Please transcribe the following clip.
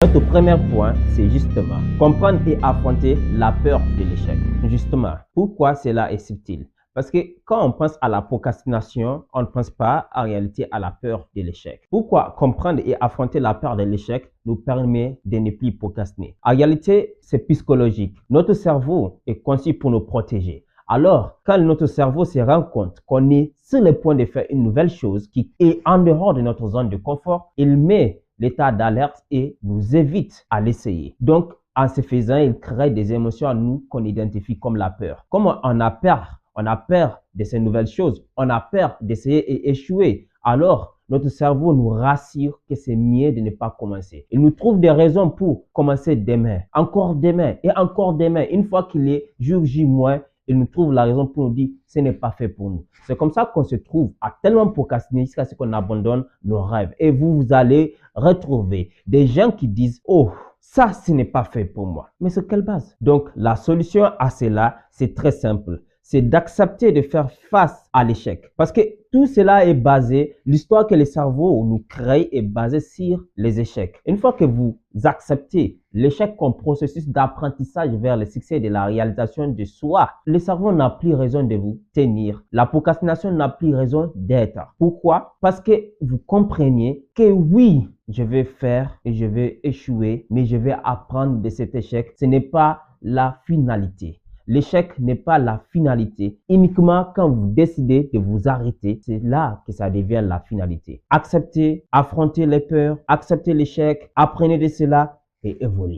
Notre premier point, c'est justement comprendre et affronter la peur de l'échec. Justement, pourquoi cela est subtil? Parce que quand on pense à la procrastination, on ne pense pas en réalité à la peur de l'échec. Pourquoi comprendre et affronter la peur de l'échec nous permet de ne plus procrastiner? En réalité, c'est psychologique. Notre cerveau est conçu pour nous protéger. Alors, quand notre cerveau se rend compte qu'on est sur le point de faire une nouvelle chose qui est en dehors de notre zone de confort, il met l'état d'alerte et nous évite à l'essayer. Donc, en ce faisant, il crée des émotions en nous qu'on identifie comme la peur. Comme on a peur de ces nouvelles choses, on a peur d'essayer et échouer. Alors, notre cerveau nous rassure que c'est mieux de ne pas commencer. Il nous trouve des raisons pour commencer demain, encore demain et encore demain. Une fois qu'il est jour J-, il nous trouve la raison pour nous dire ce n'est pas fait pour nous. C'est comme ça qu'on se trouve à tellement procrastiner jusqu'à ce qu'on abandonne nos rêves. Et vous allez retrouver des gens qui disent « Oh, ça, ce n'est pas fait pour moi. » Mais sur quelle base? Donc, la solution à cela, c'est très simple. C'est d'accepter de faire face à l'échec. Parce que tout cela est basé, l'histoire que le cerveau nous crée est basée sur les échecs. Une fois que vous acceptez l'échec comme processus d'apprentissage vers le succès et de la réalisation de soi, le cerveau n'a plus raison de vous tenir. La procrastination n'a plus raison d'être. Pourquoi? Parce que vous compreniez que oui, je vais faire et je vais échouer, mais je vais apprendre de cet échec. Ce n'est pas la finalité. L'échec n'est pas la finalité. Uniquement quand vous décidez de vous arrêter, c'est là que ça devient la finalité. Acceptez, affrontez les peurs, acceptez l'échec, apprenez de cela et évoluez.